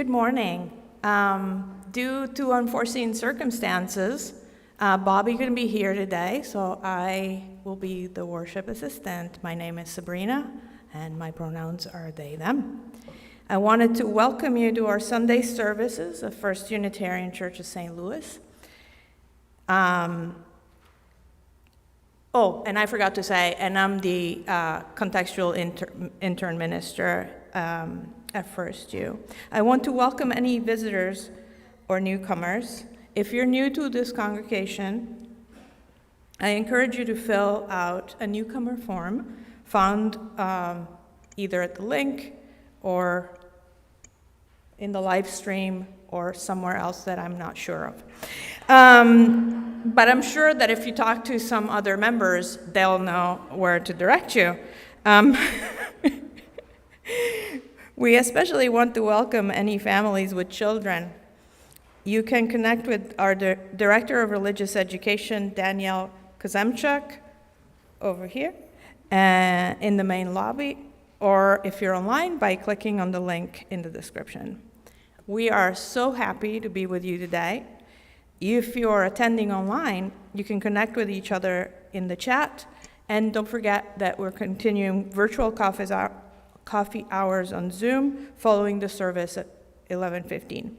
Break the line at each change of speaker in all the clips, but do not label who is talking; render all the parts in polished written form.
Good morning. Due to unforeseen circumstances, Bobby couldn't be here today, so I will be the worship assistant. My name is Sabrina, and my pronouns are they, them. I wanted to welcome you to our Sunday services of First Unitarian Church of St. Louis. And I forgot to say, and I'm the contextual intern minister at First U. I want to welcome any visitors or newcomers. If you're new to this congregation, I encourage you to fill out a newcomer form found either at the link or in the live stream or somewhere else that I'm not sure of. But I'm sure that if you talk to some other members, they'll know where to direct you. We especially want to welcome any families with children. You can connect with our Director of Religious Education, Danielle Kozemchuk, over here in the main lobby, or if you're online, by clicking on the link in the description. We are so happy to be with you today. If you're attending online, you can connect with each other in the chat, and don't forget that we're continuing virtual coffee hours on Zoom following the service at 11:15.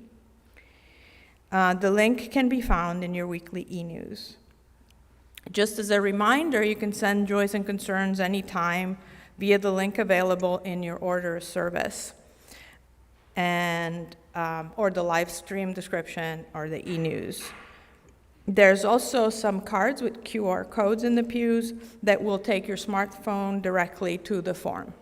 The link can be found in your weekly e-news. Just as a reminder, you can send joys and concerns anytime via the link available in your order of service, and or the live stream description or the e-news. There's also some cards with QR codes in the pews that will take your smartphone directly to the form.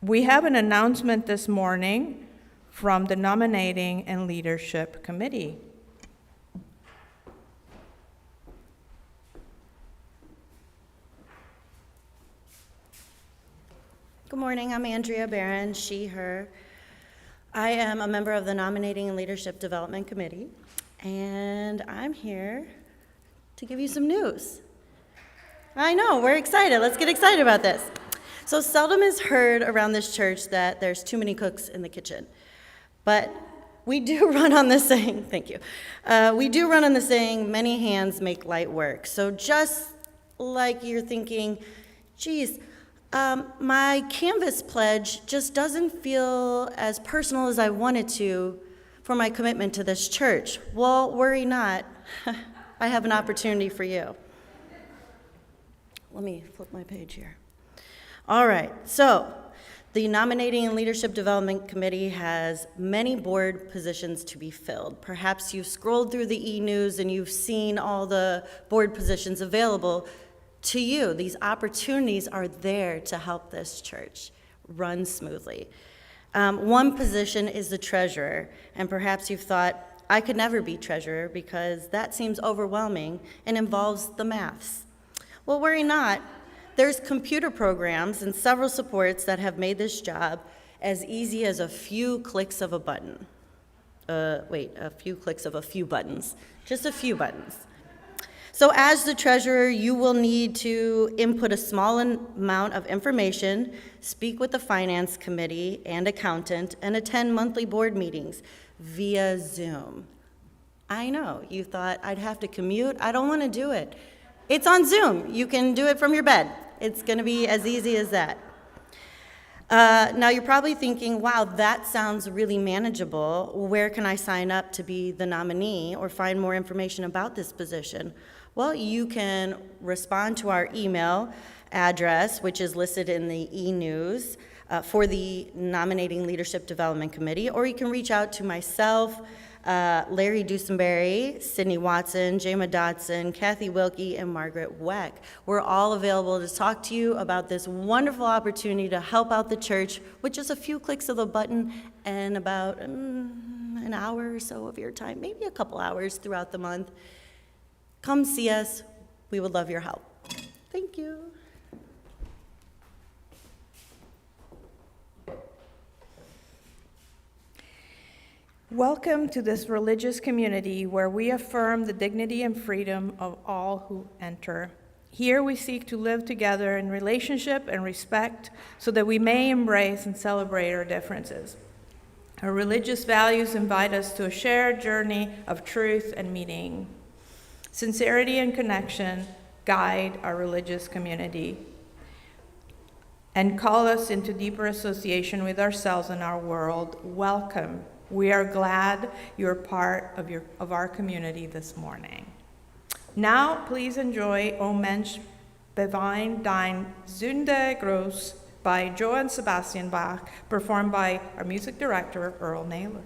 We have an announcement this morning from the Nominating and Leadership Committee.
Good morning, I'm Andrea Barron, she, her. I am a member of the Nominating and Leadership Development Committee, and I'm here to give you some news. I know, we're excited, let's get excited about this. So seldom is heard around this church that there's too many cooks in the kitchen, but we do run on the saying, thank you. We do run on the saying, many hands make light work. So just like you're thinking, geez, my Canvas pledge just doesn't feel as personal as I wanted to for my commitment to this church. Well, worry not, I have an opportunity for you. Let me flip my page here. All right, so the Nominating and Leadership Development Committee has many board positions to be filled. Perhaps you've scrolled through the e-news and you've seen all the board positions available to you. These opportunities are there to help this church run smoothly. One position is the treasurer, and perhaps you've thought, I could never be treasurer because that seems overwhelming and involves the maths. Well, worry not. There's computer programs and several supports that have made this job as easy as a few clicks of a button. A few clicks of a few buttons, just a few buttons. So as the treasurer, you will need to input a small amount of information, speak with the finance committee and accountant, and attend monthly board meetings via Zoom. I know, you thought I'd have to commute. I don't want to do it. It's on Zoom. You can do it from your bed. It's going to be as easy as that. Now you're probably thinking, wow, that sounds really manageable. Where can I sign up to be the nominee or find more information about this position? Well, you can respond to our email address, which is listed in the e-news for the Nominating Leadership Development Committee, or you can reach out to myself, Larry Dusenberry, Sydney Watson, Jama Dotson, Kathy Wilkie, and Margaret Weck. We're all available to talk to you about this wonderful opportunity to help out the church with just a few clicks of a button and about an hour or so of your time, maybe a couple hours throughout the month. Come see us. We would love your help. Thank you.
Welcome to this religious community where we affirm the dignity and freedom of all who enter. Here we seek to live together in relationship and respect so that we may embrace and celebrate our differences. Our religious values invite us to a shared journey of truth and meaning. Sincerity and connection guide our religious community and call us into deeper association with ourselves and our world. Welcome. We are glad you're part of our community this morning. Now, please enjoy O Mensch bewein dein Sünde groß by Johann Sebastian Bach, performed by our music director, Earl Naylor.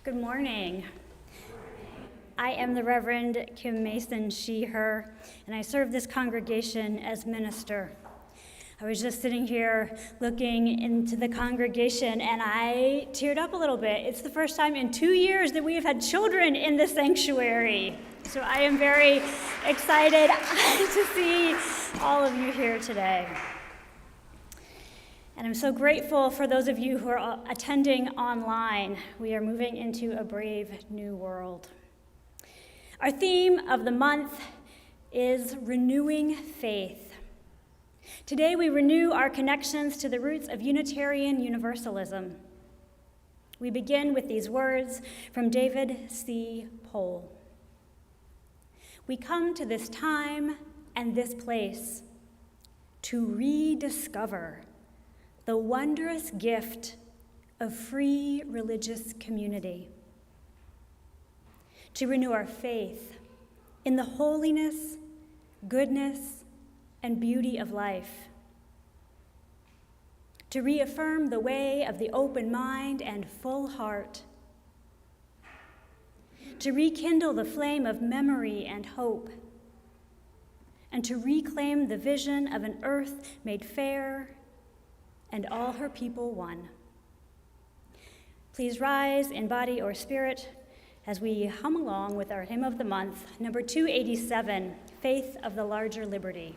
Good morning. I am the Reverend Kim Mason, she, her, and I serve this congregation as minister. I was just sitting here looking into the congregation and I teared up a little bit. It's the first time in 2 years that we have had children in the sanctuary. So I am very excited to see all of you here today. And I'm so grateful for those of you who are attending online. We are moving into a brave new world. Our theme of the month is renewing faith. Today we renew our connections to the roots of Unitarian Universalism. We begin with these words from David C. Pohl. We come to this time and this place to rediscover the wondrous gift of free religious community, to renew our faith in the holiness, goodness, and beauty of life, to reaffirm the way of the open mind and full heart, to rekindle the flame of memory and hope, and to reclaim the vision of an earth made fair and all her people one. Please rise in body or spirit as we hum along with our hymn of the month, number 287, Faith of the Larger Liberty.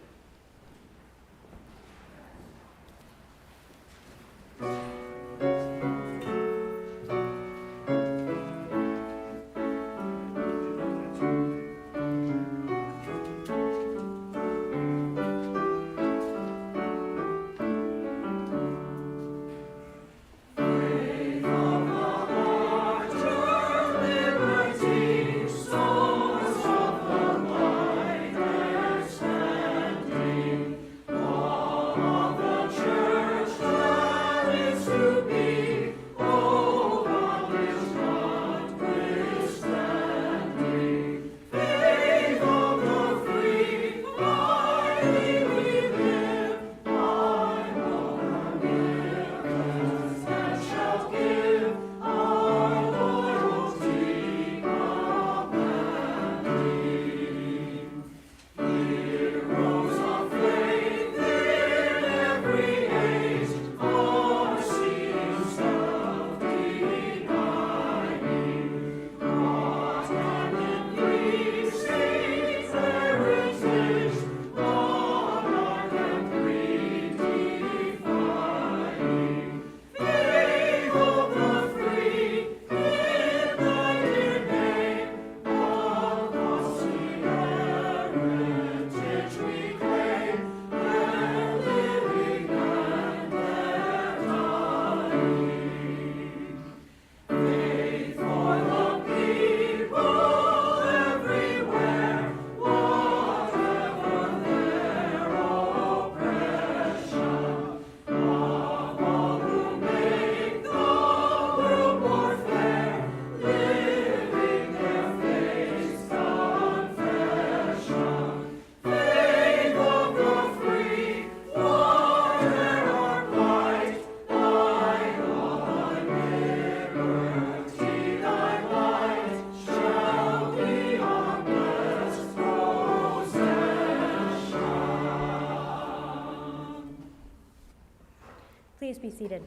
Please be seated.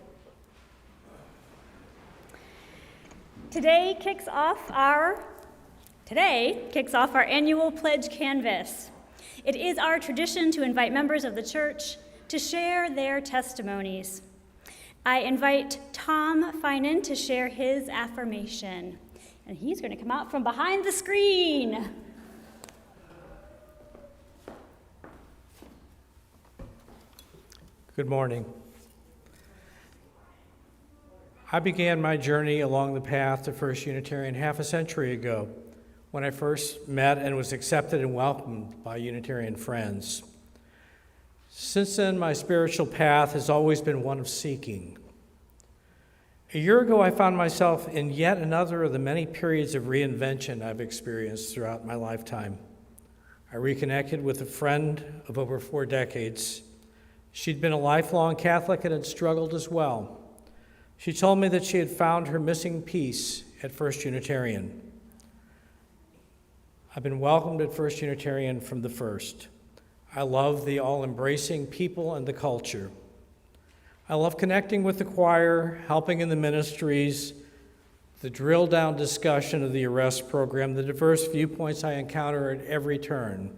Today kicks off our annual pledge canvass. It is our tradition to invite members of the church to share their testimonies. I invite Tom Finan to share his affirmation, and he's going to come out from behind the screen.
Good morning. I began my journey along the path to First Unitarian half a century ago, when I first met and was accepted and welcomed by Unitarian friends. Since then, my spiritual path has always been one of seeking. A year ago, I found myself in yet another of the many periods of reinvention I've experienced throughout my lifetime. I reconnected with a friend of over 4 decades. She'd been a lifelong Catholic and had struggled as well. She told me that she had found her missing piece at First Unitarian. I've been welcomed at First Unitarian from the first. I love the all-embracing people and the culture. I love connecting with the choir, helping in the ministries, the drill-down discussion of the arrest program, the diverse viewpoints I encounter at every turn.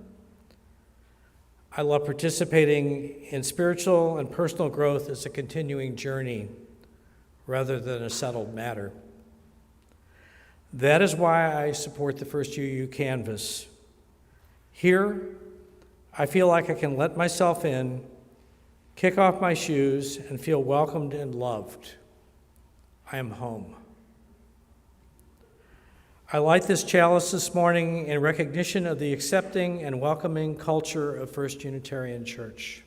I love participating in spiritual and personal growth as a continuing journey rather than a settled matter. That is why I support the First UU Canvas. Here, I feel like I can let myself in, kick off my shoes, and feel welcomed and loved. I am home. I light this chalice this morning in recognition of the accepting and welcoming culture of First Unitarian Church.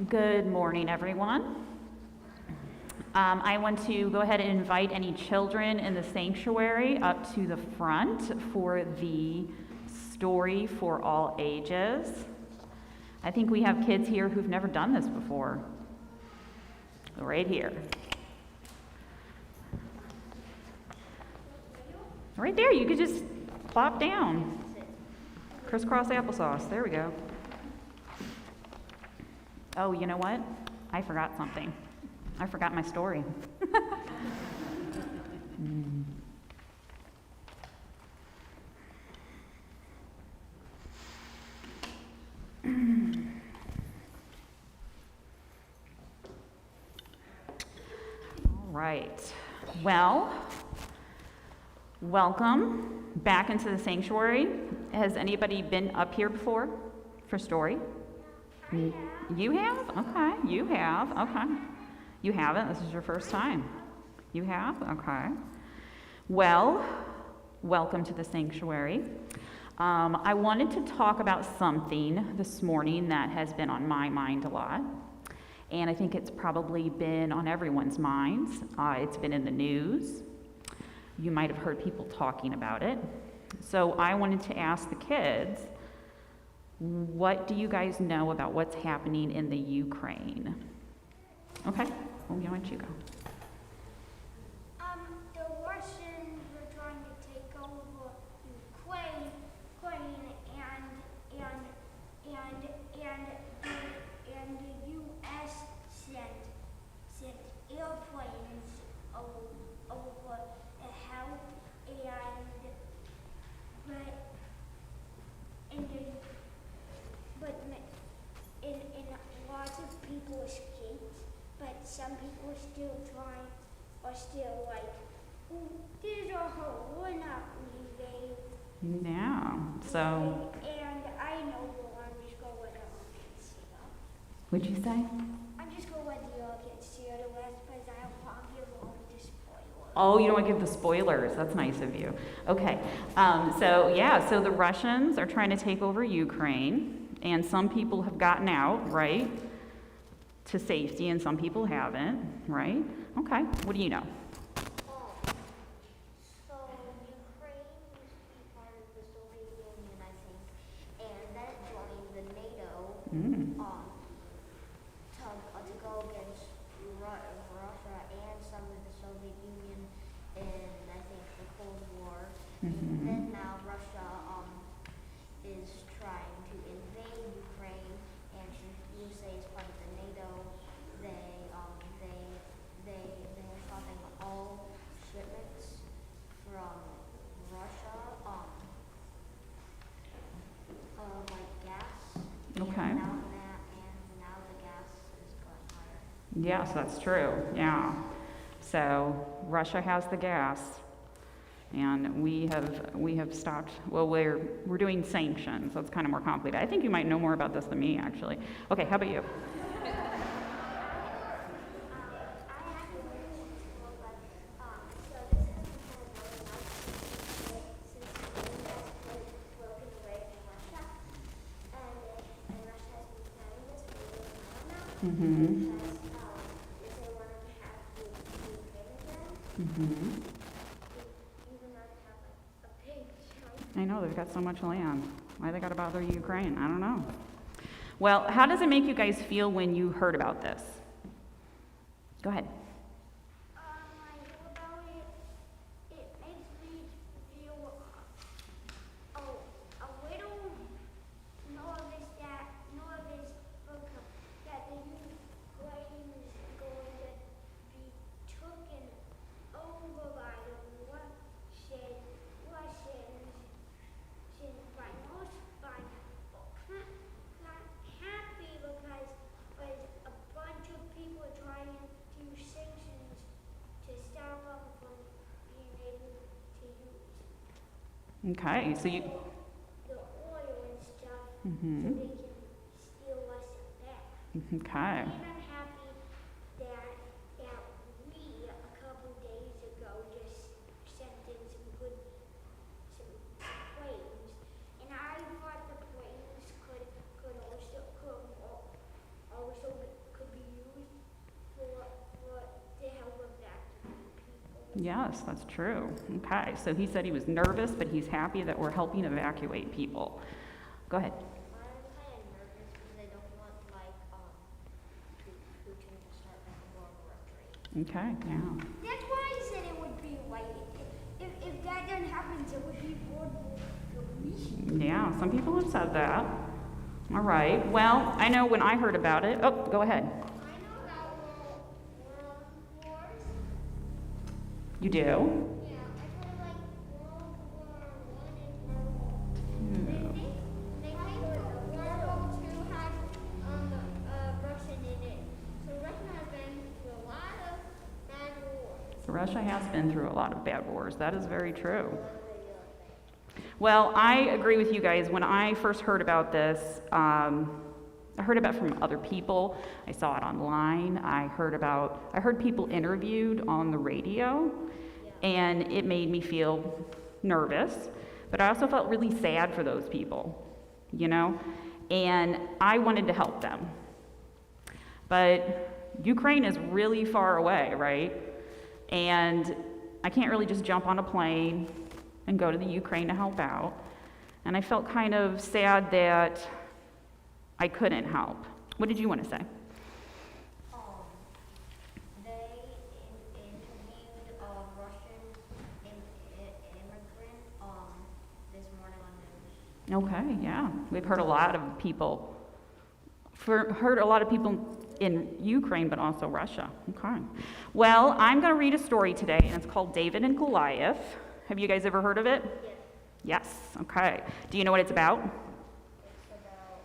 Good morning, everyone. I want to go ahead and invite any children in the sanctuary up to the front for the story for all ages. I think we have kids here who've never done this before. Right here. Right there, you could just plop down. Crisscross applesauce, there we go. Oh, you know what? I forgot something. I forgot my story. All right. Well, welcome back into the sanctuary. Has anybody been up here before for story? You have? Okay, you have. Okay. You haven't? This is your first time. You have? Okay. Well, welcome to the sanctuary. I wanted to talk about something this morning that has been on my mind a lot, and I think it's probably been on everyone's minds. It's been in the news. You might have heard people talking about it. So I wanted to ask the kids, what do you guys know about what's happening in the Ukraine? Okay, well, why don't you go?
The Russians were trying to take over Ukraine, and the U.S. sent airplanes over to help, and lots of people escaped, but some people are still like, there's a hole, we're not leaving.
Yeah, so,
And I know who I'm just going to let the kids see them.
what'd you say?
I'm just going to let the kids see the rest because I don't want to give all the spoilers.
Oh, you don't want to give the spoilers. That's nice of you. Okay, so the Russians are trying to take over Ukraine, and some people have gotten out, right, to safety, and some people haven't, right? Okay, what do you know?
So Ukraine used to be part of the Soviet Union, I think, and then joined the NATO to go against Russia and some of the Soviet Union in, I think, the Cold War. And then now Russia is trying to invade Ukraine, and since USA is part of the NATO, they're stopping all shipments from Russia, like gas.
Okay.
And now the gas is going higher.
Yes, that's true, yeah. So Russia has the gas. And we have stopped, well, we're doing sanctions, so it's kind of more complicated. I think you might know more about this than me, actually. Okay, how about you? Mm-hmm. I know, they've got so much land. Why they gotta bother Ukraine? I don't know. Well, how does it make you guys feel when you heard about this? Go ahead.
I know about it. It makes me feel a little nervous that the Ukraine is going to be taken over by the Russians by most not happy because there's a bunch of people trying to use sanctions to stop them from being able to use
Okay, so you,
the oil and stuff
Mhm.
so they can steal us back.
okay.
I'm even happy that we a couple days ago just sent in some planes, and I thought the planes could be used for to help evacuate people.
Yes, that's true. Okay, so he said he was nervous, but he's happy that we're helping evacuate people. Go ahead.
I'm kind of nervous because I don't want Putin to start World War III.
Okay, yeah.
That's why I said it would be if that didn't happen, it would be World War III.
Yeah, some people have said that. All right, well, I know when I heard about it, oh, go ahead.
I know about world wars.
You do?
Yeah, I heard like World War I and World War II. They think World War II had Russia in it. So Russia has been through a lot of bad wars.
So Russia has been through a lot of bad wars. That is very true. Well, I agree with you guys. When I first heard about this, I heard about it from other people. I saw it online. I heard people interviewed on the radio, and it made me feel nervous. But I also felt really sad for those people, you know? And I wanted to help them. But Ukraine is really far away, right? And I can't really just jump on a plane and go to the Ukraine to help out. And I felt kind of sad that I couldn't help. What did you want to say?
They interviewed a Russian immigrant this morning on news.
Okay, yeah. We've heard a lot of people, in Ukraine, but also Russia. Okay. Well, I'm going to read a story today, and it's called David and Goliath. Have you guys ever heard of it?
Yes.
Yes. Okay. Do you know what it's about?
It's about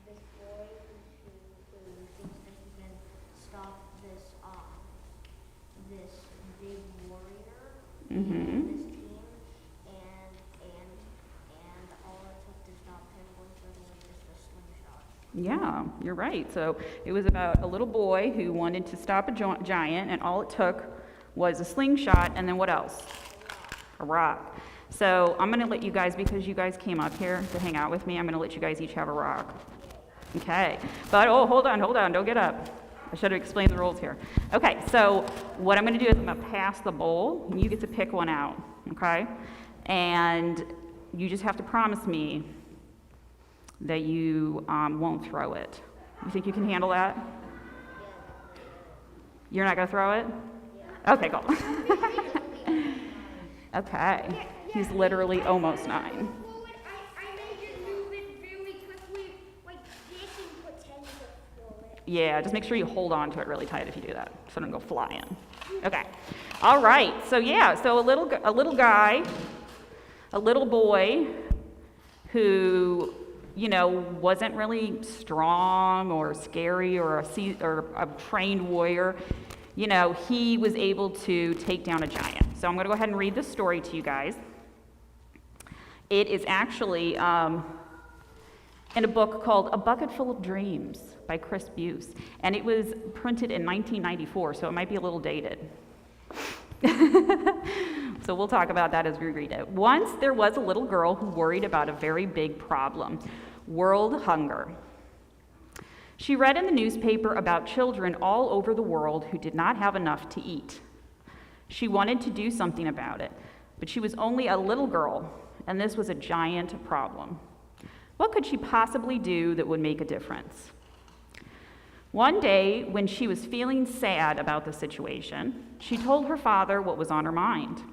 this boy who thinks that he can stop this big warrior
Mm-hmm.
and this team, and all it took to stop him was literally just a slingshot.
Yeah, you're right. So it was about a little boy who wanted to stop a giant, and all it took was a slingshot, and then what else? A rock. So I'm going to let you guys, because you guys came up here to hang out with me, I'm going to let you guys each have a rock. Okay. But, hold on, don't get up. I should have explained the rules here. Okay, so what I'm going to do is I'm going to pass the bowl, and you get to pick one out, okay? And you just have to promise me that you won't throw it. You think you can handle that? You're not going to throw it? Okay, cool. Okay. He's literally almost 9.
I made it move it really quickly, like this, and pretend to throw it.
Yeah, just make sure you hold on to it really tight if you do that, so it don't go flying. Okay. All right. So a little guy, a little boy who, wasn't really strong or scary or a trained warrior. He was able to take down a giant. So I'm going to go ahead and read this story to you guys. It is actually in a book called A Bucket Full of Dreams by Chris Buse. And it was printed in 1994, so it might be a little dated. So we'll talk about that as we read it. Once there was a little girl who worried about a very big problem, world hunger. She read in the newspaper about children all over the world who did not have enough to eat. She wanted to do something about it, but she was only a little girl, and this was a giant problem. What could she possibly do that would make a difference? One day, when she was feeling sad about the situation, she told her father what was on her mind.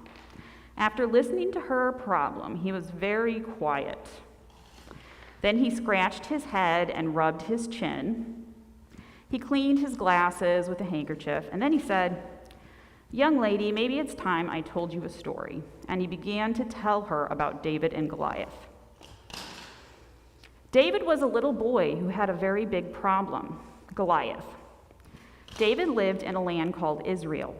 After listening to her problem, he was very quiet. Then he scratched his head and rubbed his chin. He cleaned his glasses with a handkerchief, and then he said, "Young lady, maybe it's time I told you a story." And he began to tell her about David and Goliath. David was a little boy who had a very big problem, Goliath. David lived in a land called Israel,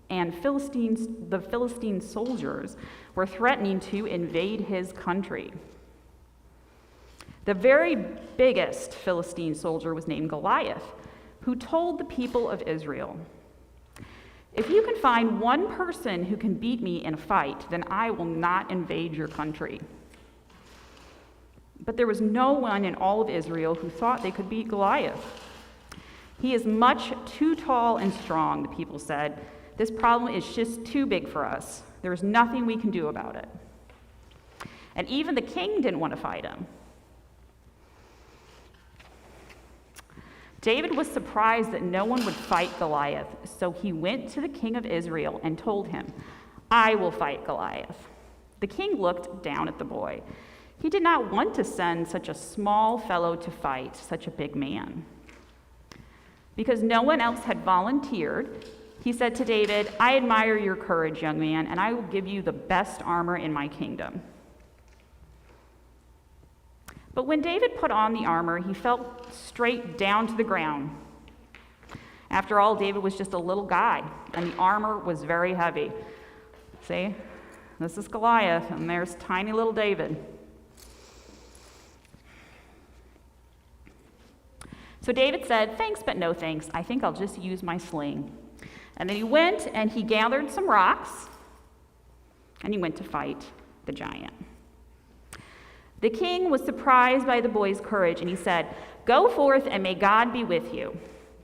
and the Philistine soldiers were threatening to invade his country. The very biggest Philistine soldier was named Goliath, who told the people of Israel, "If you can find one person who can beat me in a fight, then I will not invade your country." But there was no one in all of Israel who thought they could beat Goliath. "He is much too tall and strong," the people said. "This problem is just too big for us. There is nothing we can do about it." And even the king didn't want to fight him. David was surprised that no one would fight Goliath, so he went to the king of Israel and told him, "I will fight Goliath." The king looked down at the boy. He did not want to send such a small fellow to fight such a big man. Because no one else had volunteered, he said to David, "I admire your courage, young man, and I will give you the best armor in my kingdom." But when David put on the armor, he fell straight down to the ground. After all, David was just a little guy, and the armor was very heavy. See, this is Goliath, and there's tiny little David. So David said, "Thanks, but no thanks. I think I'll just use my sling." And then he went and he gathered some rocks, and he went to fight the giant. The king was surprised by the boy's courage, and he said, "Go forth, and may God be with you."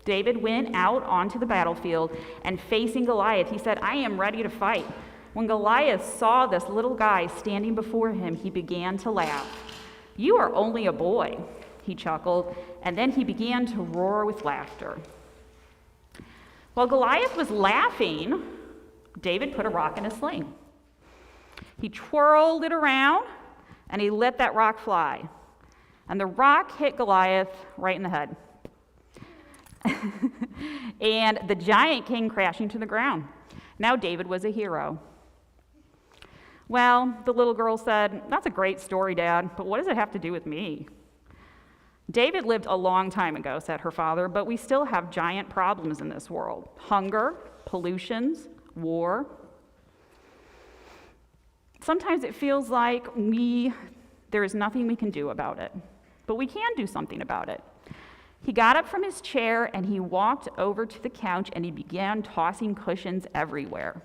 David went out onto the battlefield, and facing Goliath, he said, "I am ready to fight." When Goliath saw this little guy standing before him, he began to laugh. "You are only a boy," he chuckled, and then he began to roar with laughter. While Goliath was laughing, David put a rock in a sling. He twirled it around, and he let that rock fly. And the rock hit Goliath right in the head. And the giant came crashing to the ground. Now David was a hero. Well, the little girl said, "That's a great story, Dad, but what does it have to do with me?" "David lived a long time ago," said her father, "but we still have giant problems in this world. Hunger, pollutions, war. Sometimes it feels like there is nothing we can do about it, but we can do something about it." He got up from his chair and he walked over to the couch and he began tossing cushions everywhere.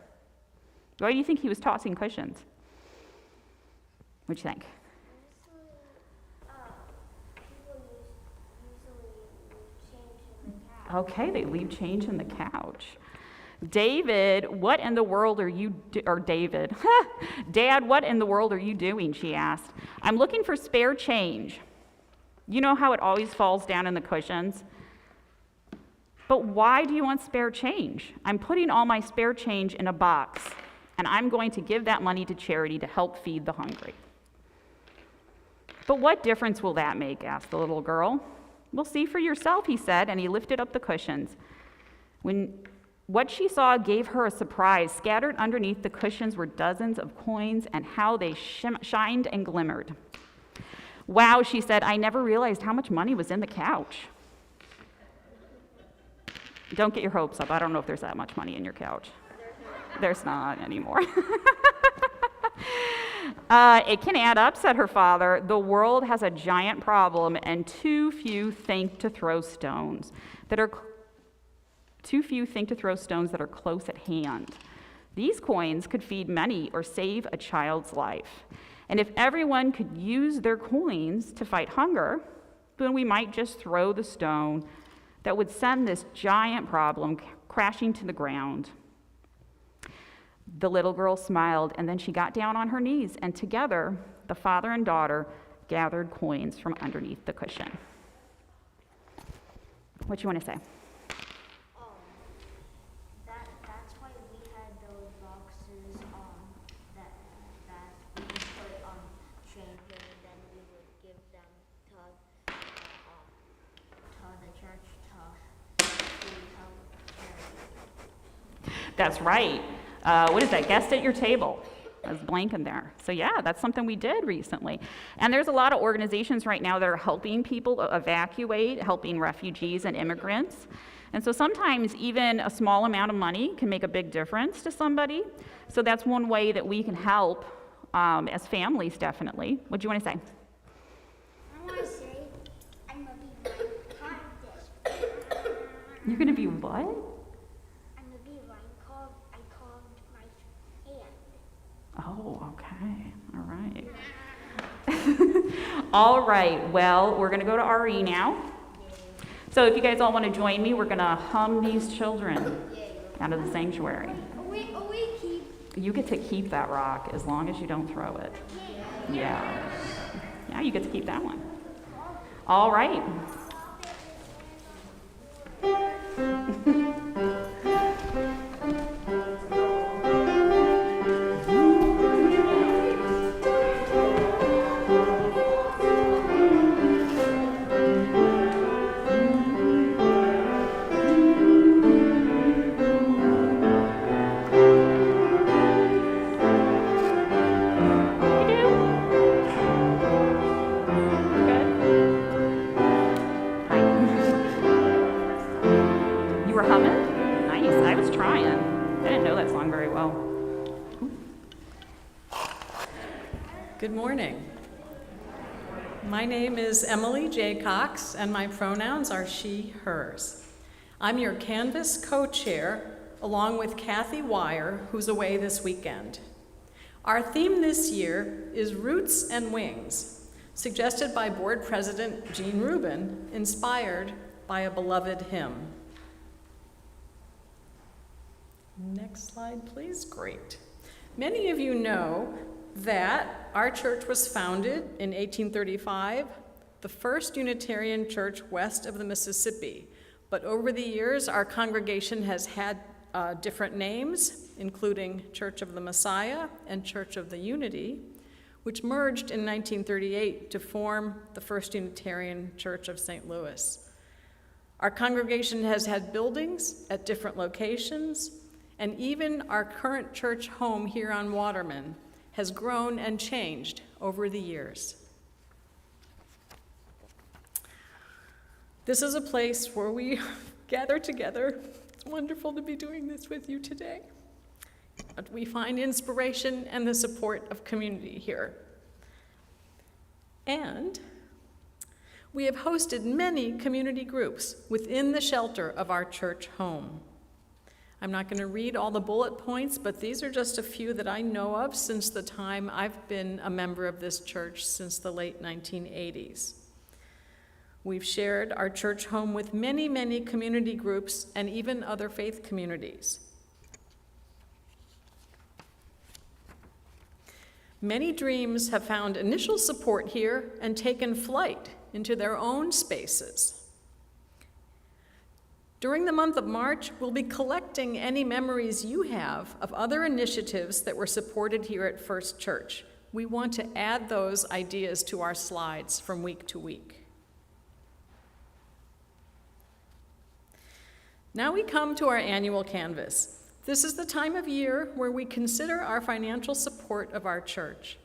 Why do you think he was tossing cushions? What do you think?
People usually leave change in the couch.
Okay, they leave change in the couch. David, what in the world are you, David, Dad, what in the world are you doing, she asked. "I'm looking for spare change. You know how it always falls down in the cushions? But why do you want spare change? I'm putting all my spare change in a box, and I'm going to give that money to charity to help feed the hungry." "But what difference will that make?" asked the little girl. "Well, see for yourself," he said, and he lifted up the cushions. What she saw gave her a surprise. Scattered underneath the cushions were dozens of coins, and how they shined and glimmered. "Wow," she said, "I never realized how much money was in the couch." Don't get your hopes up. I don't know if there's that much money in your couch. There's not anymore. It can add up, said her father. The world has a giant problem, and too few think to throw stones that are close at hand. These coins could feed many or save a child's life. And if everyone could use their coins to fight hunger, then we might just throw the stone that would send this giant problem crashing to the ground. The little girl smiled, and then she got down on her knees, and together, the father and daughter gathered coins from underneath the cushion. What do you want to say?
That's why we had those boxes that we put change in, and then we would give them to the church to help charity.
That's right. What is that? Guest at your table. That's blank in there. So yeah, that's something we did recently. And there's a lot of organizations right now that are helping people evacuate, helping refugees and immigrants. And so sometimes even a small amount of money can make a big difference to somebody. So that's one way that we can help as families, definitely. What do you want to say?
I want to say I'm gonna be right this.
You're going to be what?
I'm gonna be right. I called my hand.
Oh, okay. All right. All right. Well, we're going to go to RE now. So if you guys all want to join me, we're going to hum these children out of the sanctuary.
We keep.
You get to keep that rock as long as you don't throw it. Yeah. Yeah, you get to keep that one. All right.
Good morning. My name is Emily J. Cox, and my pronouns are she, hers. I'm your Canvas co-chair, along with Kathy Wire, who's away this weekend. Our theme this year is Roots and Wings, suggested by Board President Gene Rubin, inspired by a beloved hymn. Next slide, please. Great. Many of you know that our church was founded in 1835, the first Unitarian church west of the Mississippi. But over the years, our congregation has had different names, including Church of the Messiah and Church of the Unity, which merged in 1938 to form the First Unitarian Church of St. Louis. Our congregation has had buildings at different locations, and even our current church home here on Waterman has grown and changed over the years. This is a place where we gather together. It's wonderful to be doing this with you today. But we find inspiration and the support of community here. And we have hosted many community groups within the shelter of our church home. I'm not going to read all the bullet points, but these are just a few that I know of since the time I've been a member of this church since the late 1980s. We've shared our church home with many, many community groups and even other faith communities. Many dreams have found initial support here and taken flight into their own spaces. During the month of March, we'll be collecting any memories you have of other initiatives that were supported here at First Church. We want to add those ideas to our slides from week to week. Now we come to our annual canvas. This is the time of year where we consider our financial support of our church.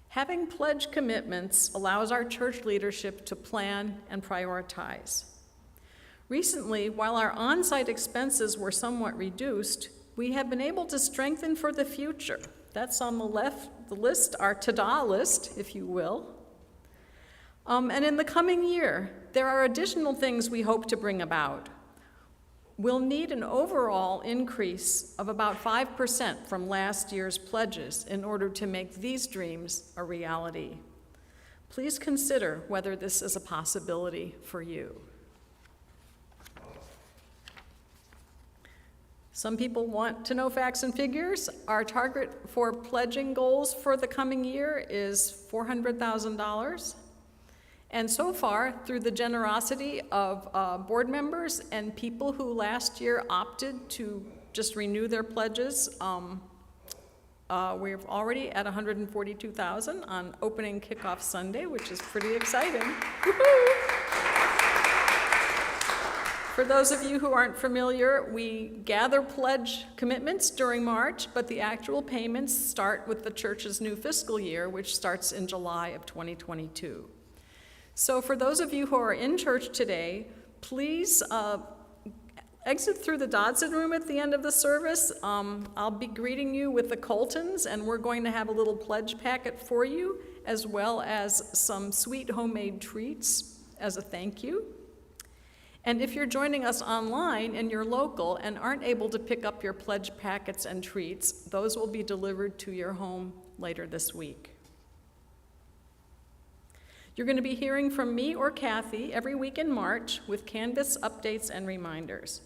Having pledge commitments allows our church leadership to plan and prioritize. Recently, while our on-site expenses were somewhat reduced, We have been able to strengthen for the future. That's on the left, the list, our ta-da list, if you will. And in the coming year, there are additional things we hope to bring about. We'll need an overall increase of about 5% from last year's pledges in order to make these dreams a reality. Please consider whether this is a possibility for you. Some people want to know facts and figures. Our target for pledging goals for the coming year is $400,000. And so far, through the generosity of board members and people who last year opted to just renew their pledges, we're already at $142,000 on opening kickoff Sunday, which is pretty exciting. Woo-hoo! For those of you who aren't familiar, we gather pledge commitments during March, but the actual payments start with the church's new fiscal year, which starts in July of 2022. So for those of you who are in church today, please exit through the Dodson room at the end of the service. I'll be greeting you with the Coltons, and we're going to have a little pledge packet for you, as well as some sweet homemade treats as a thank you. And if you're joining us online and you're local and aren't able to pick up your pledge packets and treats, those will be delivered to your home later this week. You're going to be hearing from me or Kathy every week in March with Canvas updates and reminders.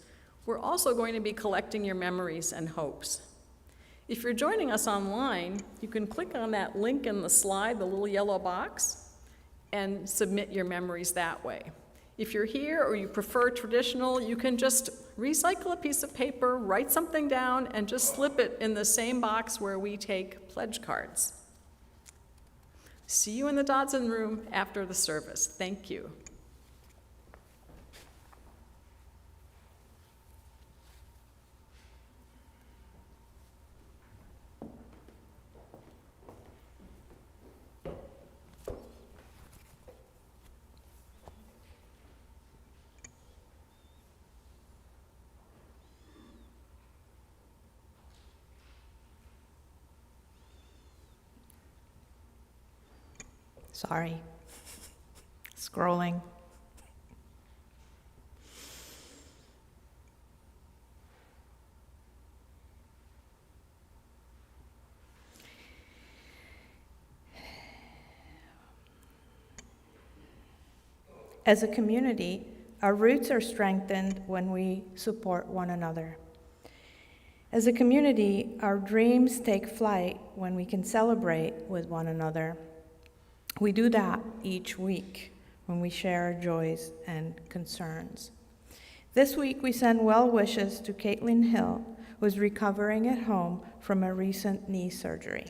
We're also going to be collecting your memories and hopes. If you're joining us online, you can click on that link in the slide, the little yellow box, and submit your memories that way. If you're here or you prefer traditional, you can just recycle a piece of paper, write something down, and just slip it in the same box where we take pledge cards. See you in the Dodson room after the service. Thank you.
Sorry. Scrolling. As a community, our roots are strengthened when we support one another. As a community, our dreams take flight when we can celebrate with one another. We do that each week when we share our joys and concerns. This week, we send well wishes to Caitlin Hill, who is recovering at home from a recent knee surgery.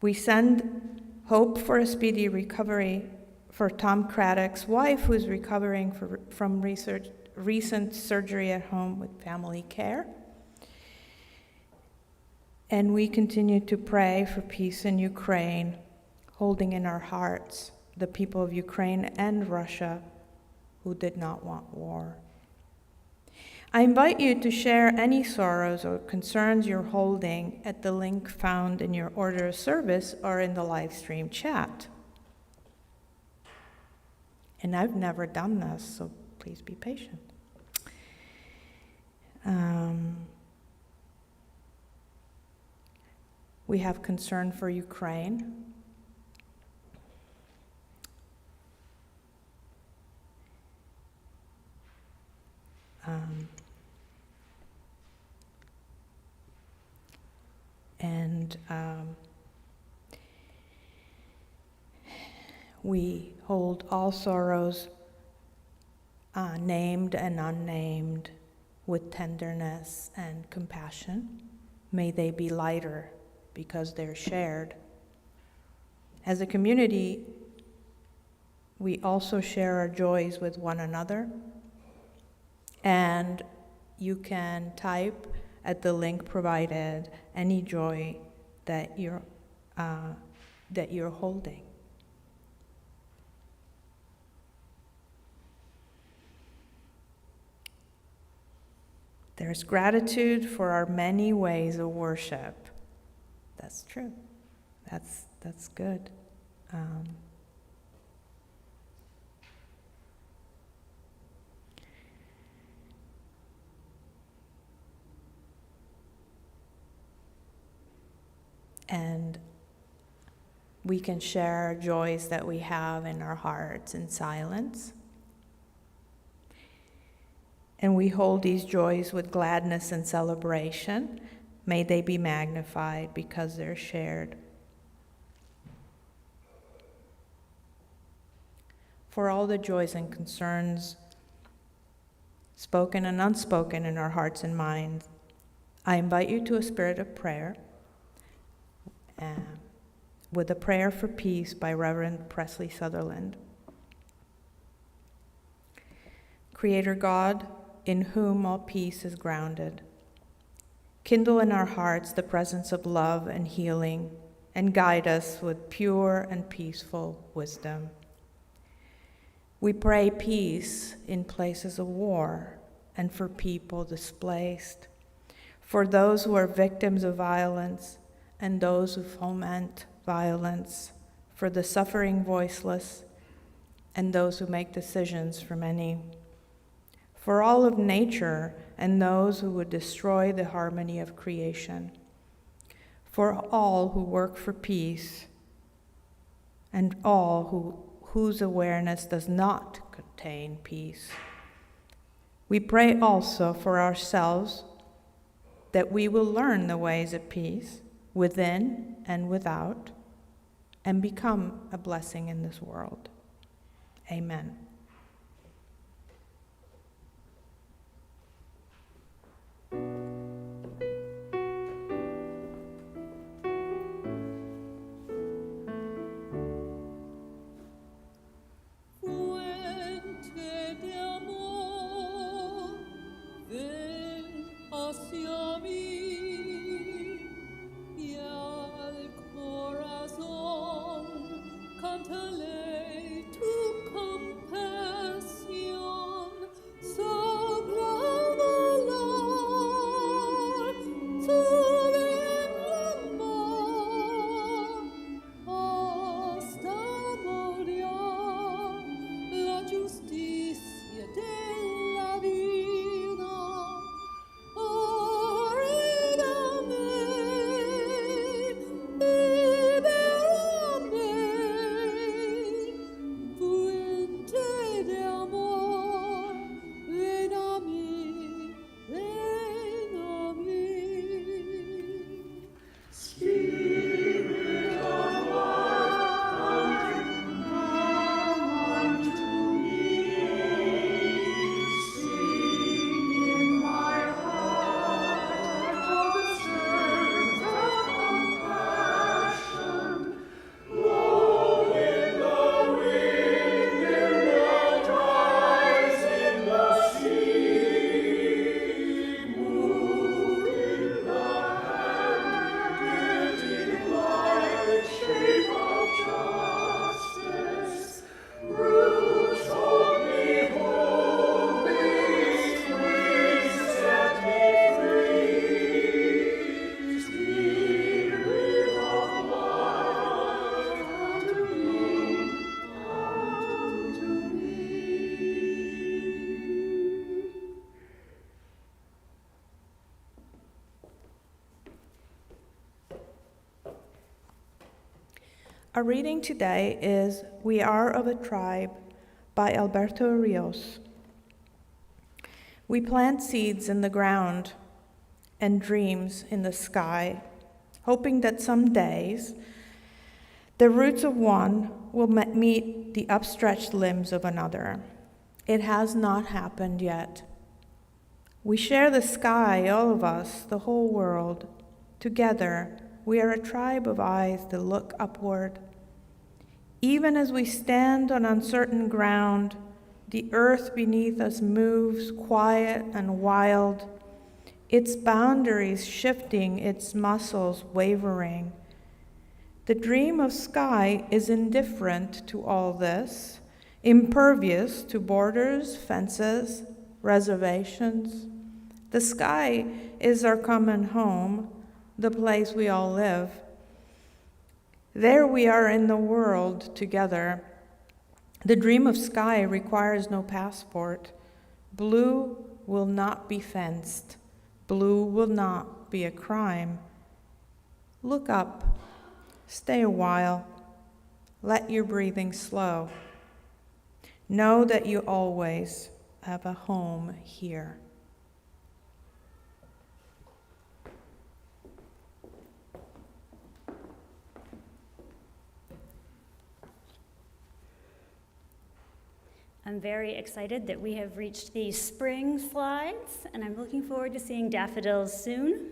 We send hope for a speedy recovery for Tom Craddock's wife, who is recovering from recent surgery at home with family care. And we continue to pray for peace in Ukraine, holding in our hearts the people of Ukraine and Russia who did not want war. I invite you to share any sorrows or concerns you're holding at the link found in your order of service or in the live stream chat. And I've never done this, so please be patient. We have concern for Ukraine. We hold all sorrows, named and unnamed, with tenderness and compassion. May they be lighter because they're shared. As a community, we also share our joys with one another. And you can type at the link provided any joy that you're holding. There's gratitude for our many ways of worship. That's true. That's good. And we can share joys that we have in our hearts in silence. And we hold these joys with gladness and celebration. May they be magnified because they're shared. For all the joys and concerns, spoken and unspoken in our hearts and minds, I invite you to a spirit of prayer with a prayer for peace by Reverend Presley Sutherland. Creator God, in whom all peace is grounded, kindle in our hearts the presence of love and healing, and guide us with pure and peaceful wisdom. We pray peace in places of war and for people displaced, for those who are victims of violence and those who foment violence, for the suffering voiceless and those who make decisions for many, for all of nature and those who would destroy the harmony of creation, for all who work for peace and all whose awareness does not contain peace. We pray also for ourselves that we will learn the ways of peace within and without and become a blessing in this world. Amen.
Fuente de amor, ven hacia mí y al corazón cántale tu compasión. Sobre el dolor, sube el amor, hasta morir la justicia de la vida. Orégame, libérame, fuente de amor, ven a mí, ven a mí. Spirit of life, come unto me. Sing in my heart all the songs of compassion. Blow in the wind, in the tides, in the sea. Move in the hand, giving light, shape of justice. Roots hold me whole, these wings set me free. Spirit of life, come to me, come to me.
Our reading today is We Are of a Tribe by Alberto Rios. We plant seeds in the ground and dreams in the sky, hoping that some days the roots of one will meet the upstretched limbs of another. It has not happened yet. We share the sky, all of us, the whole world. Together, we are a tribe of eyes that look upward. Even as we stand on uncertain ground, the earth beneath us moves quiet and wild, its boundaries shifting, its muscles wavering. The dream of sky is indifferent to all this, impervious to borders, fences, reservations. The sky is our common home, the place we all live. There we are in the world together. The dream of sky requires no passport. Blue will not be fenced. Blue will not be a crime. Look up. Stay a while. Let your breathing slow. Know that you always have a home here.
I'm very excited that we have reached the spring slides, and I'm looking forward to seeing daffodils soon.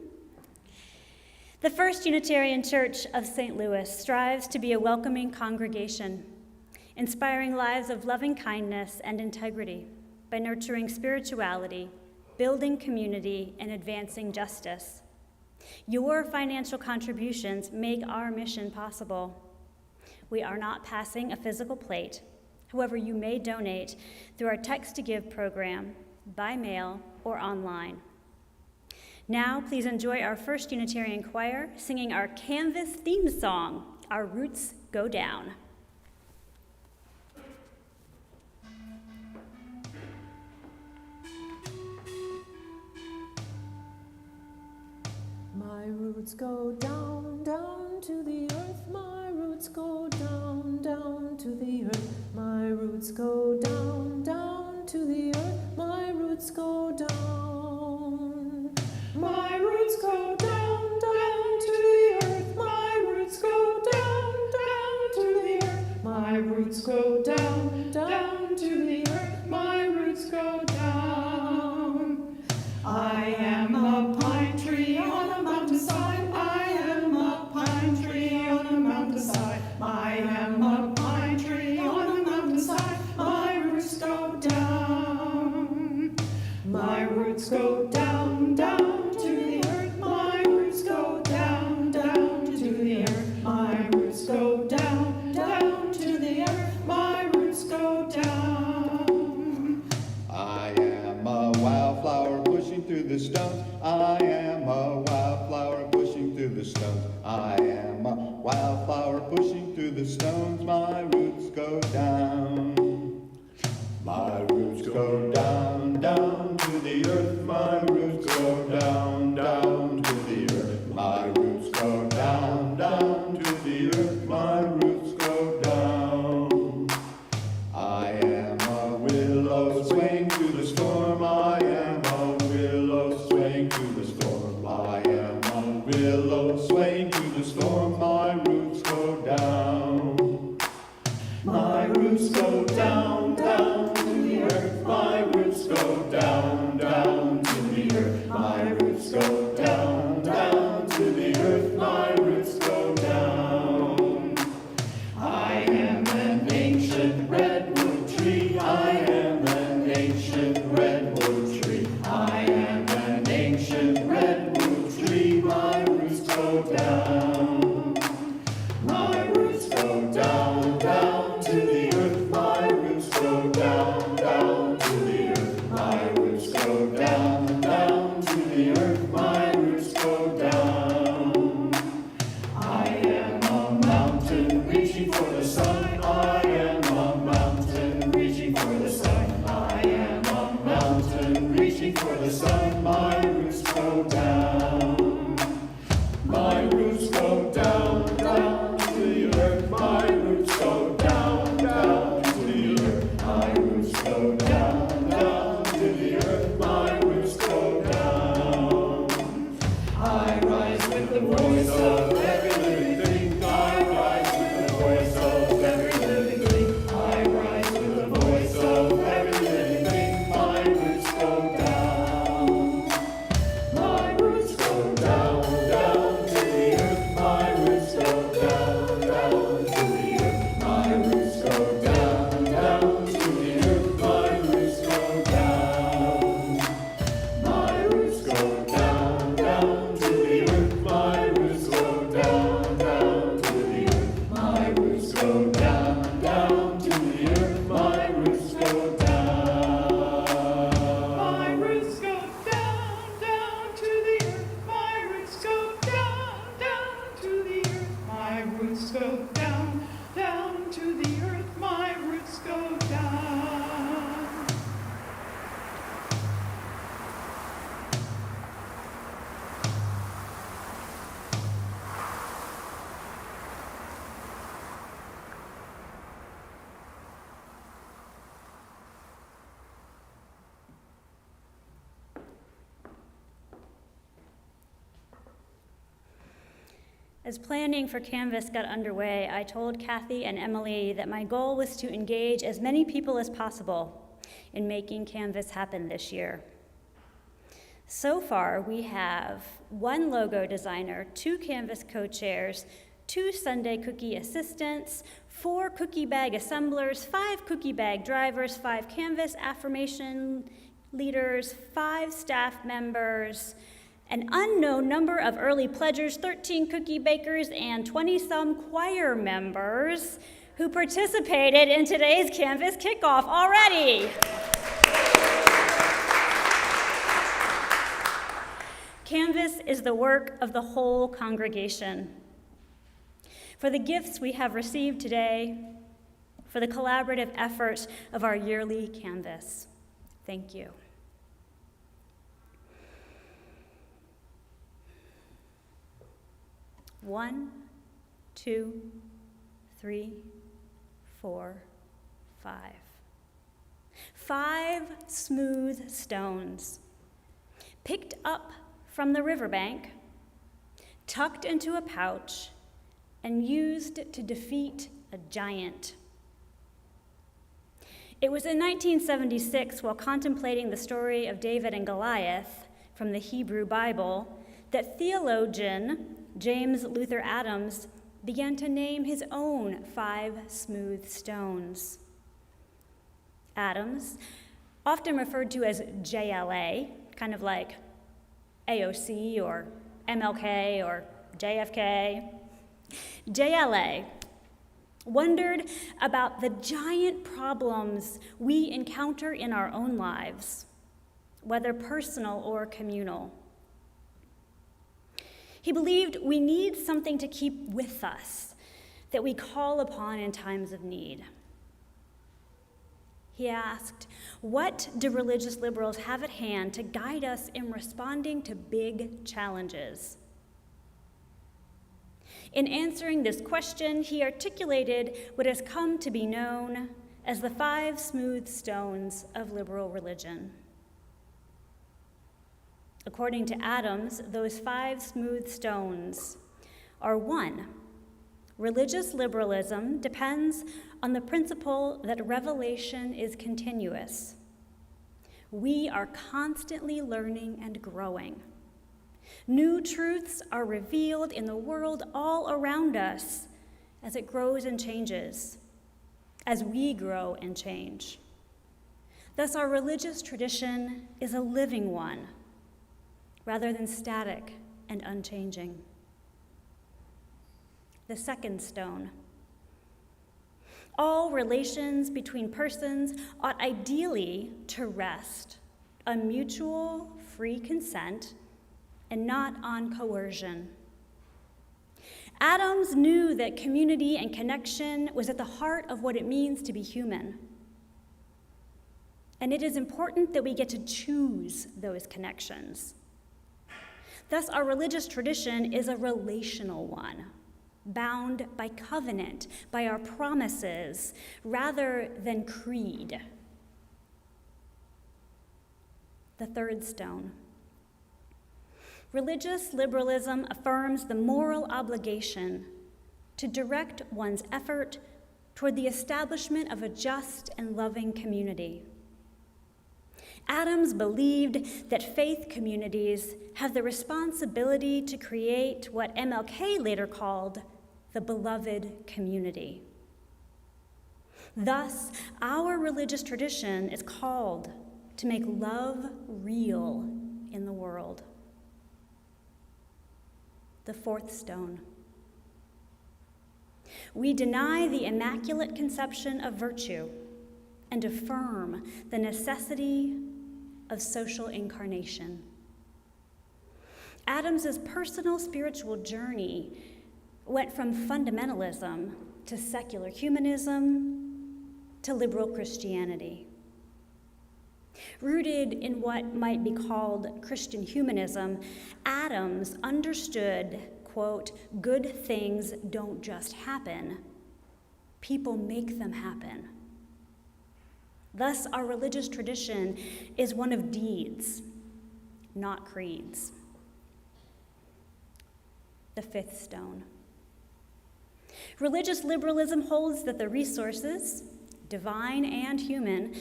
The First Unitarian Church of St. Louis strives to be a welcoming congregation, inspiring lives of loving kindness and integrity by nurturing spirituality, building community, and advancing justice. Your financial contributions make our mission possible. We are not passing a physical plate. However, you may donate through our Text to Give program, by mail, or online. Now, please enjoy our First Unitarian Choir singing our Canvas theme song, Our Roots Go Down.
My roots go down, down to the earth. My roots go down, down to the earth. My roots go down, down to the earth. My roots go down. My roots go down, down to the earth. My roots go down, down to the earth. My roots go down, down to the earth. My roots go down. I am a pine tree on a mountainside. I am a pine tree on a mountainside. I am a pine tree on a mountainside. My roots go down. My roots go down, down to the earth. My roots go down, down to the earth. My roots go down, down to the earth. My roots go down.
I am a wildflower pushing through the stones. I am a wildflower pushing through the stones. I am a wildflower pushing through the stones. My roots go down. My roots go down, down to the earth. My roots go down, down to the earth. My roots go down, down to the earth. My roots go down. I am a willow swaying through the storm. I am a willow swaying through the storm. I am a willow swaying through the storm. My roots go down. My roots go down, down to the earth. My roots go down, down to the earth. My roots go down, down to the earth. My roots go down. I am an ancient redwood tree. I am an ancient redwood tree. I am an ancient redwood tree. My roots go down. My roots go down, down to the earth. My roots go down, down to the earth. My roots go down, down to the earth. My roots go down. I am a mountain reaching for the sun. I am a mountain reaching for the sun. I am a mountain reaching for the sun. My roots go down. My roots go down, down to the earth. My roots
Down to the earth my roots go down.
As planning for Canvas got underway, I told Kathy and Emily that my goal was to engage as many people as possible in making Canvas happen this year. So far, we have 1 logo designer, 2 Canvas co-chairs, 2 Sunday cookie assistants, 4 cookie bag assemblers, 5 cookie bag drivers, 5 Canvas affirmation leaders, 5 staff members, an unknown number of early pledgers, 13 cookie bakers, and 20-some choir members who participated in today's Canvas kickoff already. Canvas is the work of the whole congregation. For the gifts we have received today, for the collaborative efforts of our yearly Canvas, thank you. One, 2, 3, 4, 5. 5 smooth stones, picked up from the riverbank, tucked into a pouch, and used to defeat a giant. It was in 1976, while contemplating the story of David and Goliath from the Hebrew Bible, that theologian James Luther Adams began to name his own 5 smooth stones. Adams, often referred to as JLA, kind of like AOC or MLK or JFK, JLA wondered about the giant problems we encounter in our own lives, whether personal or communal. He believed we need something to keep with us that we call upon in times of need. He asked, what do religious liberals have at hand to guide us in responding to big challenges? In answering this question, he articulated what has come to be known as the 5 smooth stones of liberal religion. According to Adams, those 5 smooth stones are: 1, religious liberalism depends on the principle that revelation is continuous. We are constantly learning and growing. New truths are revealed in the world all around us as it grows and changes, as we grow and change. Thus, our religious tradition is a living one, rather than static and unchanging. The second stone: all relations between persons ought ideally to rest on mutual free consent and not on coercion. Adams knew that community and connection was at the heart of what it means to be human. And it is important that we get to choose those connections. Thus, our religious tradition is a relational one, bound by covenant, by our promises, rather than creed. The third stone: religious liberalism affirms the moral obligation to direct one's effort toward the establishment of a just and loving community. Adams believed that faith communities have the responsibility to create what MLK later called the beloved community. Thus, our religious tradition is called to make love real in the world. The fourth stone: we deny the Immaculate Conception of virtue and affirm the necessity of social incarnation. Adams's personal spiritual journey went from fundamentalism to secular humanism to liberal Christianity. Rooted in what might be called Christian humanism, Adams understood, quote, "Good things don't just happen. People make them happen." Thus, our religious tradition is one of deeds, not creeds. The fifth stone. Religious liberalism holds that the resources, divine and human,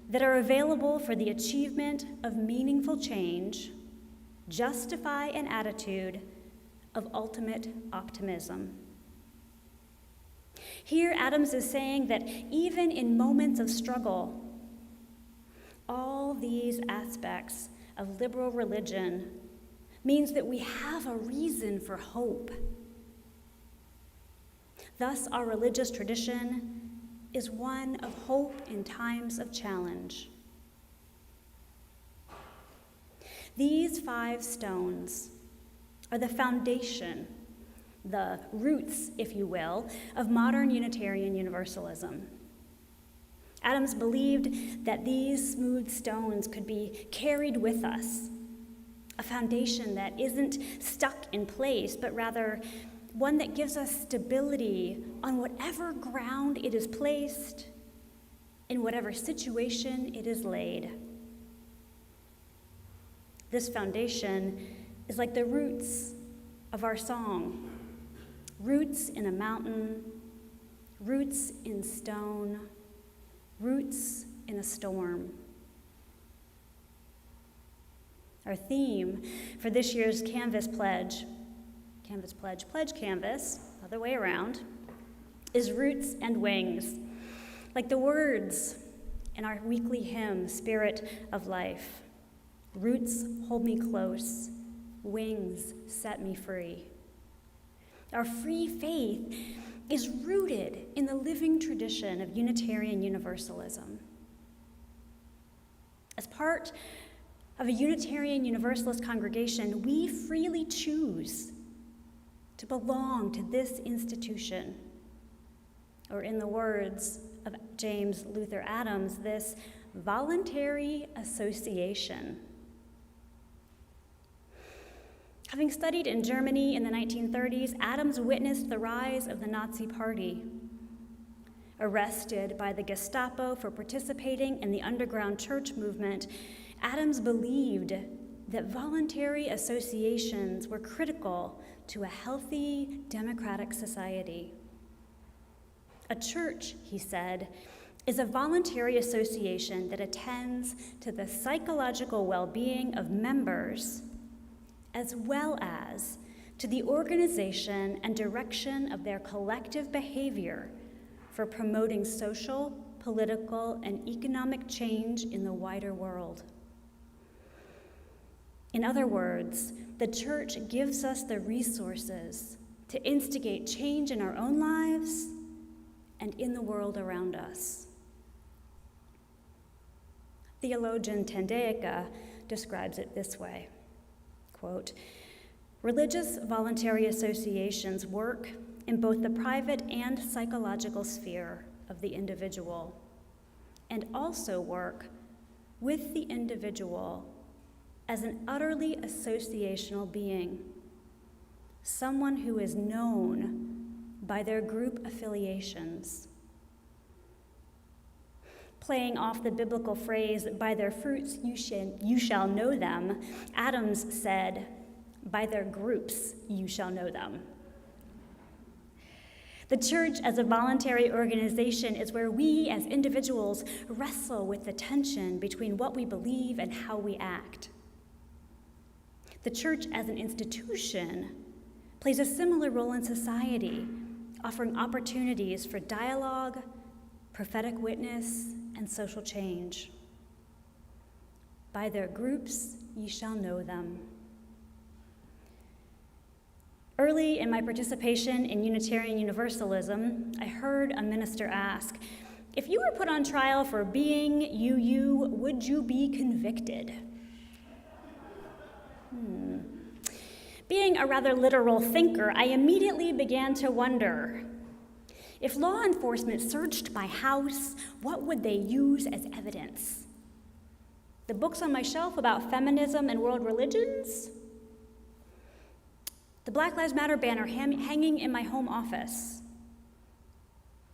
that are available for the achievement of meaningful change justify an attitude of ultimate optimism. Here, Adams is saying that even in moments of struggle, all these aspects of liberal religion means that we have a reason for hope. Thus, our religious tradition is one of hope in times of challenge. These 5 stones are the foundation, the roots, if you will, of modern Unitarian Universalism. Adams believed that these smooth stones could be carried with us, a foundation that isn't stuck in place, but rather one that gives us stability on whatever ground it is placed, in whatever situation it is laid. This foundation is like the roots of our song. Roots in a mountain, roots in stone, roots in a storm. Our theme for this year's Canvas Pledge, Pledge Canvas, other way around, is Roots and Wings, like the words in our weekly hymn, Spirit of Life. Roots hold me close, wings set me free. Our free faith is rooted in the living tradition of Unitarian Universalism. As part of a Unitarian Universalist congregation, we freely choose to belong to this institution, or in the words of James Luther Adams, this voluntary association. Having studied in Germany in the 1930s, Adams witnessed the rise of the Nazi Party. Arrested by the Gestapo for participating in the underground church movement, Adams believed that voluntary associations were critical to a healthy democratic society. A church, he said, is a voluntary association that attends to the psychological well-being of members, as well as to the organization and direction of their collective behavior for promoting social, political, and economic change in the wider world. In other words, the church gives us the resources to instigate change in our own lives and in the world around us. Theologian Tendeka describes it this way, quote, "Religious voluntary associations work in both the private and psychological sphere of the individual, and also work with the individual as an utterly associational being, someone who is known by their group affiliations." Playing off the biblical phrase, "by their fruits you shall know them," Adams said, "by their groups you shall know them." The church as a voluntary organization is where we as individuals wrestle with the tension between what we believe and how we act. The church as an institution plays a similar role in society, offering opportunities for dialogue, prophetic witness, and social change. "By their groups ye shall know them." Early in my participation in Unitarian Universalism, I heard a minister ask, "If you were put on trial for being you, would you be convicted?" Being a rather literal thinker, I immediately began to wonder, If law enforcement searched my house, what would they use as evidence? The books on my shelf about feminism and world religions? The Black Lives Matter banner hanging in my home office?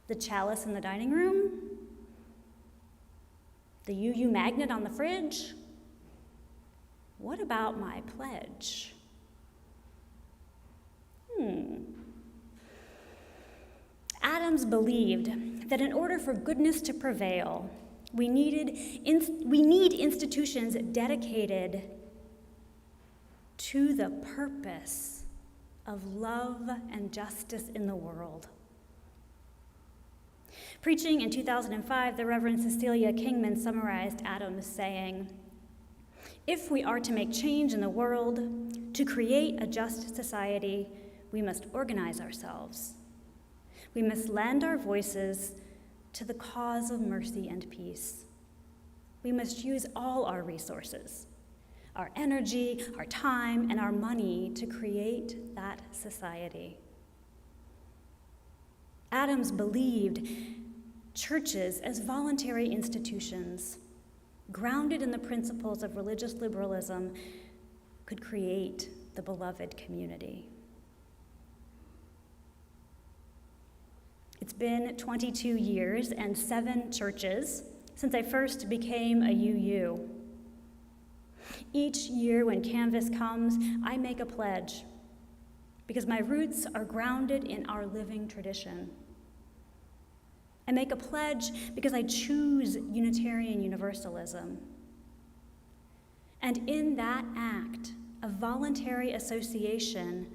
The chalice in the dining room? The UU magnet on the fridge? What about my pledge? Adams believed that in order for goodness to prevail, we need institutions dedicated to the purpose of love and justice in the world. Preaching in 2005, the Reverend Cecilia Kingman summarized Adams saying, "If we are to make change in the world, to create a just society, we must organize ourselves. We must lend our voices to the cause of mercy and peace. We must use all our resources, our energy, our time, and our money to create that society." Adams believed churches as voluntary institutions, grounded in the principles of religious liberalism, could create the beloved community. It's been 22 years and 7 churches since I first became a UU. Each year when Canvas comes, I make a pledge because my roots are grounded in our living tradition. I make a pledge because I choose Unitarian Universalism. And in that act of voluntary association,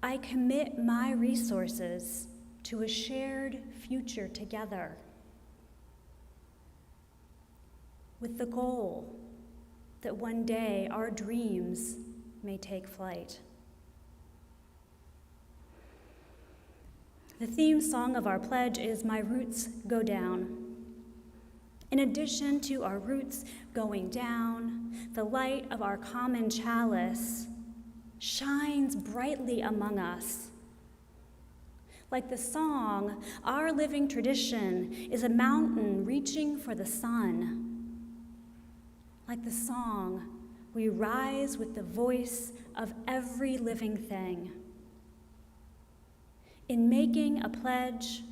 I commit my resources to a shared future together, with the goal that one day our dreams may take flight. The theme song of our pledge is "My Roots Go Down." In addition to our roots going down, the light of our common chalice shines brightly among us. Like the song, our living tradition is a mountain reaching for the sun. Like the song, we rise with the voice of every living thing. In making a pledge,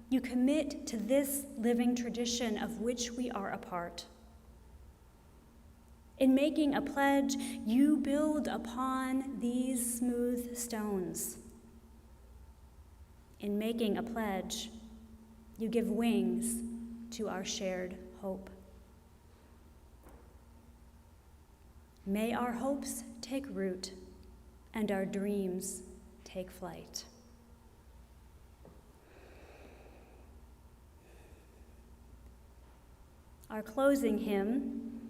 you commit to this living tradition of which we are a part. In making a pledge, you build upon these smooth stones. In making a pledge, you give wings to our shared hope. May our hopes take root and our dreams take flight. Our closing hymn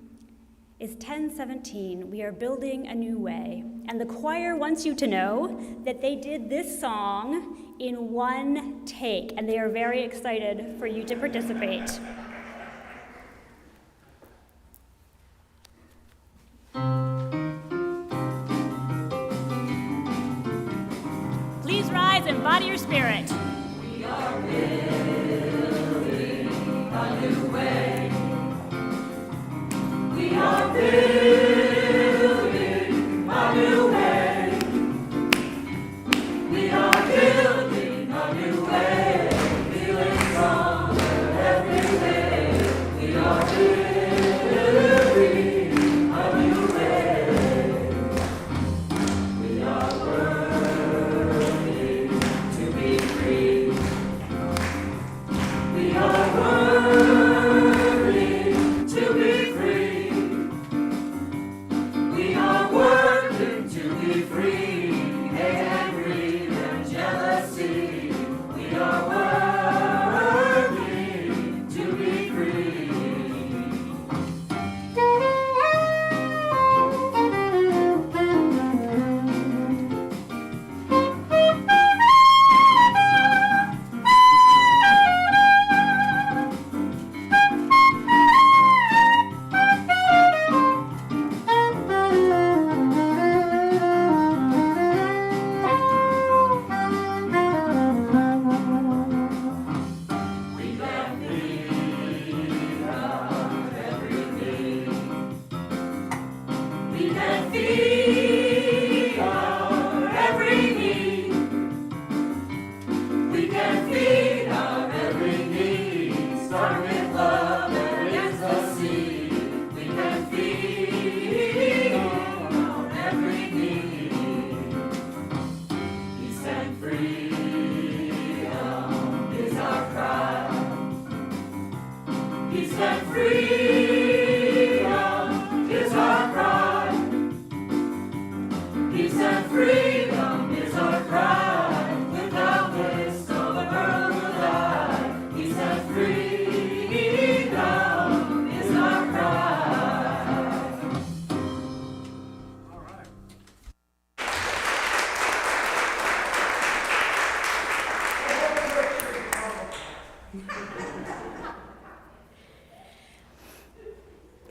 is 1017, "We Are Building a New Way." And the choir wants you to know that they did this song in one take, and they are very excited for you to participate. Please rise and body your spirit. We are building a new way. We are building a new way. We are building a new way. Feeling stronger every day.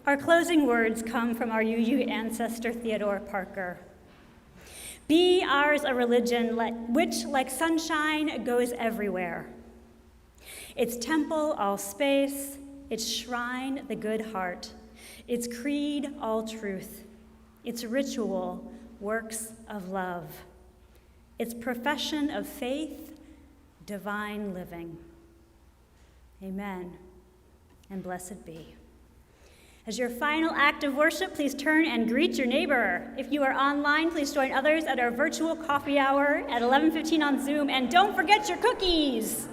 Our closing words come from our UU ancestor Theodore Parker. Be ours a religion which, like sunshine, goes everywhere. Its temple, all space, its shrine, the good heart, its creed, all truth, its ritual, works of love, its profession of faith, divine living. Amen, and blessed be. As your final act of worship, please turn and greet your neighbor. If you are online, please join others at our virtual coffee hour at 11:15 on Zoom, and don't forget your cookies.